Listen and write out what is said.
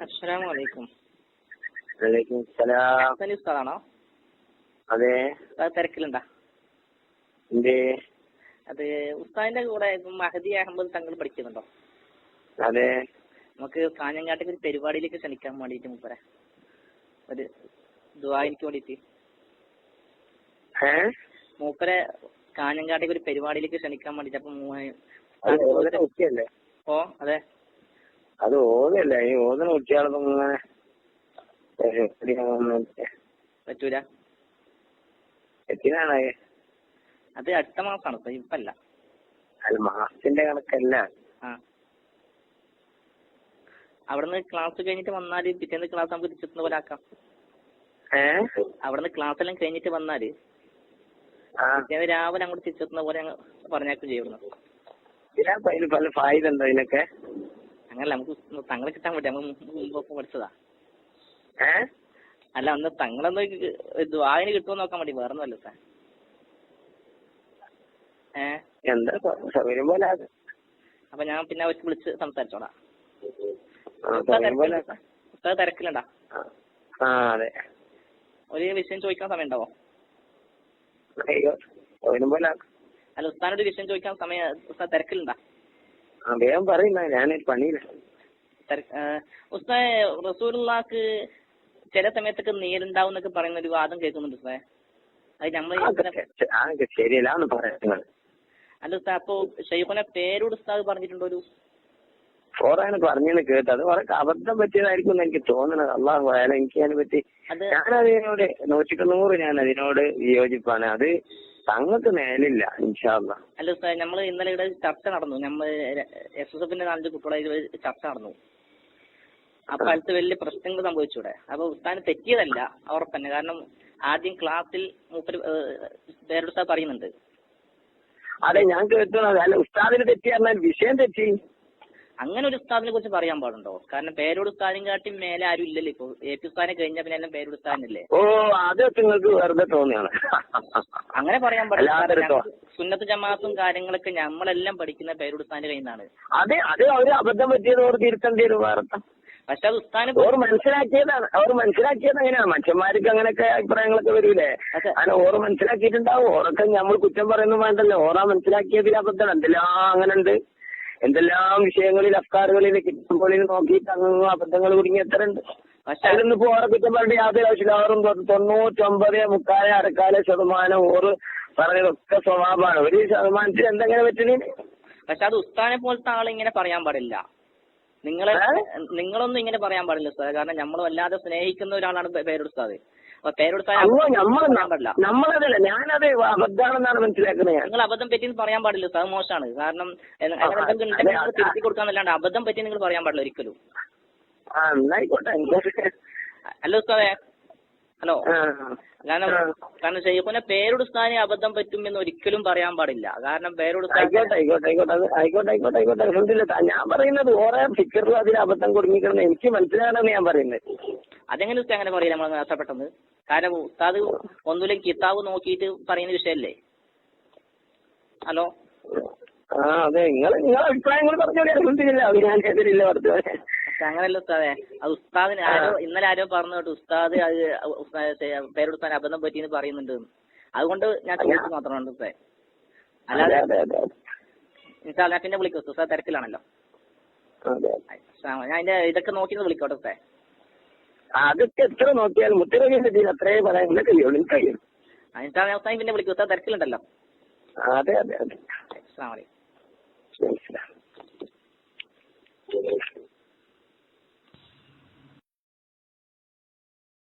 അസ്സലാമലൈക്കും. വലൈക്കും സലാം. ഉസ്താദാണോ? അതെ. തിരക്കിലുണ്ടാ? എന്തേ? അത് ഉസ്താദിന്റെ കൂടെ മഹദി അഹമ്മദ് തങ്ങൾ പഠിക്കുന്നുണ്ടോ? അതെ. നമുക്ക് കാഞ്ഞങ്ങാട്ടേക്ക് ഒരു പരിപാടിയിലേക്ക് ക്ഷണിക്കാൻ വേണ്ടിട്ട് മൂപ്പരെ ഒരു ദുആ എനിക്ക് വേണ്ടിട്ട് മൂപ്പരെ കാഞ്ഞങ്ങാട്ടേക്ക് ഒരു പരിപാടിയിലേക്ക് ക്ഷണിക്കാൻ വേണ്ടിട്ട്. അപ്പൊ കുട്ടിയല്ലേ? ഓ അതെ, അത് ഓതല്ലേ? ഈ ഓതുന്ന കുട്ടികളൊന്നും ഇങ്ങനെ പറ്റൂല. എത്തിനാണ് അത് അടുത്ത മാസമാണ്, ഇപ്പല്ല. അത് മാസത്തിന്റെ കണക്കല്ല. ആ, അവിടുന്ന് ക്ലാസ് കഴിഞ്ഞിട്ട് വന്നാല് പിറ്റേന്ന് ക്ലാസ് നമുക്ക് തിരിച്ചെത്തുന്ന പോലെ ആക്കാം. അവിടുന്ന് ക്ലാസ് എല്ലാം കഴിഞ്ഞിട്ട് വന്നാല് പിറ്റേന്ന് രാവിലെ അങ്ങോട്ട് തിരിച്ചെത്തുന്ന പോലെ ഞങ്ങൾ പറഞ്ഞേക്കും ചെയ്യുന്നു. പല ഫായിദ ഉണ്ടോ ഇതിനൊക്കെ? അങ്ങനല്ല, നമുക്ക് തങ്ങളെ കിട്ടാൻ വേണ്ടി നമ്മൾ മുമ്പൊക്കെ പഠിച്ചതാ. അല്ല, അന്ന് തങ്ങളൊന്ന് ദ്വായന് കിട്ടുമോ നോക്കാൻ വേണ്ടി, വേറെ ഒന്നുമല്ല സാർ. എന്താ സൗകര്യം പോലെ. അപ്പൊ ഞാൻ പിന്നെ അവർക്ക് വിളിച്ച് സംസാരിച്ചോളാം. തിരക്കിലുണ്ടാ? അതെ. ഒരു വിഷയം ചോദിക്കാൻ സമയം ഉണ്ടാവോ? അല്ല, ഉസ്താനോട് വിഷയം ചോദിക്കാൻ സമയം തിരക്കിലുണ്ടാ? വേഗം പറയുന്ന, ഞാനൊരു പണിയില്ല. ഉസ്താദ്, റസൂലുള്ളാഹിക്ക് ചില സമയത്തൊക്കെ നീരുണ്ടാവും എന്നൊക്കെ പറയുന്ന ഒരു വാദം കേൾക്കുന്നുണ്ട് ഉസ്താദ്. അത് നമ്മൾ ശരിയല്ലാന്ന് പറയുന്നത്. അല്ല ഉസ്താദ്, അപ്പൊ ഷെയ്ഖുനെ പേരോട് ഉസ്താദ് പറഞ്ഞിട്ടുണ്ടോ? ഒരു ഫോറാണ് പറഞ്ഞെന്ന് കേട്ടു. അത് വളരെ അബദ്ധം പറ്റിയതായിരിക്കും എന്ന് എനിക്ക് തോന്നുന്നത്. അള്ളാഹു ആയാലും എനിക്ക് അതിനെ പറ്റി ഞാനതിനോട് 100% ഞാൻ അതിനോട് വിയോജിപ്പാണ്. അത് തങ്ങൾക്ക് മേലില്ല ഇൻഷാ അല്ലാഹ്. അല്ല ഉസ്താദ്, നമ്മള് ഇന്നലെ ഇവിടെ ചർച്ച നടന്നു. നമ്മൾ SSFന്റെ 4 കുട്ടികളെ ചർച്ച നടന്നു. അപ്പൊ അടുത്ത് വലിയ പ്രശ്നങ്ങൾ സംഭവിച്ചൂടെ? അപ്പൊ ഉസ്താദിന് തെറ്റിയതല്ല ഉറപ്പന്നെ. കാരണം ആദ്യം ക്ലാസ്സിൽ മൂപ്പര് പേരോട് ഉസ്താദ് പറയുന്നുണ്ട്. അതെ, ഞാൻ കേട്ടത്. അല്ല, ഉസ്താദിന് തെറ്റി പറഞ്ഞാൽ വിഷയം തെറ്റി. അങ്ങനെ ഒരു ഉസ്താദിനെ കുറിച്ച് പറയാൻ പാടുണ്ടോ? കാരണം പേരോട് ഉസ്താദിനെ കാട്ടി മേലെ ആരും ഇല്ലല്ലോ ഇപ്പൊ. AP ഉസ്താദിനെ കഴിഞ്ഞ പിന്നെ എല്ലാം പേരോട് ഉസ്താദിനല്ലേ. ഓ, അതൊക്കെ നിങ്ങൾക്ക് വെറുതെ തോന്നിയാണ്. അങ്ങനെ പറയാൻ പാടില്ല. സുന്നത്ത് ജമാഅത്തും കാര്യങ്ങളൊക്കെ നമ്മളെല്ലാം പഠിക്കുന്ന പേരോട് ഉസ്താദിന്റെ കയ്യിൽ നിന്നാണ്. അതെ, അത് അവര് അബദ്ധം പറ്റിയത് ഓർ തിരുത്തേണ്ടി വരും. വേറെത്താം. പക്ഷെ അത് ഉസ്താദിന് ഓർ മനസ്സിലാക്കിയതാണ്. അവർ മനസ്സിലാക്കിയത് എങ്ങനെയാണ്? മനുഷ്യന്മാർക്ക് അങ്ങനെയൊക്കെ അഭിപ്രായങ്ങളൊക്കെ വരൂലേ? അങ്ങനെ ഓർ മനസ്സിലാക്കിയിട്ടുണ്ടാവും. ഓറൊക്കെ നമ്മൾ കുറ്റം പറയുന്നു വേണ്ടല്ലോ. ഓറാ മനസ്സിലാക്കിയതിൽ അബദ്ധം എന്തെല്ലാം അങ്ങനെ ഉണ്ട്. എന്തെല്ലാം വിഷയങ്ങളിൽ അഫ്കാറുകളിൽ കിട്ടുമ്പോളിൽ നോക്കിയിട്ട് അങ്ങ് അബദ്ധങ്ങൾ കുടുങ്ങി എത്ര ഉണ്ട്. പക്ഷെ അതിലൊന്നിപ്പോ ഓറെ കുറ്റം പറഞ്ഞ യാതൊരു ആവശ്യമില്ല. ഓറും 99.4% ഓറ് പറഞ്ഞതൊക്കെ സ്വഭാവമാണ്. 1% എന്തെങ്ങനെ പറ്റുന്നതിന്? പക്ഷെ അത് ഉസ്താദിനെ പോലത്തെ ആളിങ്ങനെ പറയാൻ പാടില്ല. നിങ്ങളൊന്നും ഇങ്ങനെ പറയാൻ പാടില്ല ഉസ്താദ്. കാരണം നമ്മൾ വല്ലാതെ സ്നേഹിക്കുന്ന ഒരാളാണ് പേരോട് ഉസ്താദ്. അപ്പൊ പേരോട് നമ്മളതല്ല, ഞാനത് അബദ്ധാണെന്നാണ് മനസ്സിലാക്കുന്നത്. നിങ്ങൾ അബദ്ധം പറ്റി പറയാൻ പാടില്ല ഉസ്താദ്, മോശമാണ്. കാരണം തിരുത്തി കൊടുക്കാന്നല്ലാണ്ട് അബദ്ധം പറ്റി നിങ്ങൾ പറയാൻ പാടില്ല ഒരിക്കലും. അല്ല ഉസ്താദേ, ഹലോ, കാരണം ഷെയ്ഖുനെ പേരോട് ഉസ്താദിനെ അബദ്ധം പറ്റുമെന്ന് ഒരിക്കലും പറയാൻ പാടില്ല. കാരണം പേരോട് ആയിക്കോട്ടെ. ഞാൻ പറയുന്നത് ഓരോ ഫിക്കറിൽ അതിൽ അബദ്ധം കുടുങ്ങിക്കണം എനിക്ക് മനസ്സിലാകണമെന്ന് ഞാൻ പറയുന്നത്. അതെങ്ങനെ ഉസ്താദ് അങ്ങനെ പറയില്ല നമ്മൾ നഷ്ടപ്പെട്ടത്? കാരണം ഉസ്താദ് ഒന്നുമില്ലെങ്കിൽ കിതാബ് നോക്കിയിട്ട് പറയുന്ന വിഷയല്ലേ. ഹലോ, അതെ, നിങ്ങളെ അഭിപ്രായങ്ങൾ പറഞ്ഞോളി. അത് ഞാൻ എതിരില്ല. പക്ഷെ അങ്ങനല്ല ഉസ്താദേ. അത് ഉസ്താദിന് ഇന്നലെ ആരോ പറഞ്ഞു കേട്ടു ഉസ്താദ് പേരോട് ഉസ്താദിന് അബദ്ധം പറ്റിയെന്ന് പറയുന്നുണ്ട്. അതുകൊണ്ട് ഞാൻ ചോദിച്ചു മാത്രമാണ് ഉസ്താദ്. അല്ലാതെ ഞാൻ പിന്നെ വിളിക്കും ഉസ്താദ്, തിരക്കിലാണല്ലോ. ഞാൻ ഇതൊക്കെ നോക്കി വിളിക്കോട്ടെ ഉസ്താദ്. അതൊക്കെ എത്ര നോക്കിയാലും മുത്തരവിന്റെ അത്രേ പറയാൻ കഴിയുള്ളൂ. പിന്നെ വിളിക്കും ഉസ്താദ്, തിരക്കിലുണ്ടല്ലോ. അതെ. അസ്സലാമു അലൈക്കും.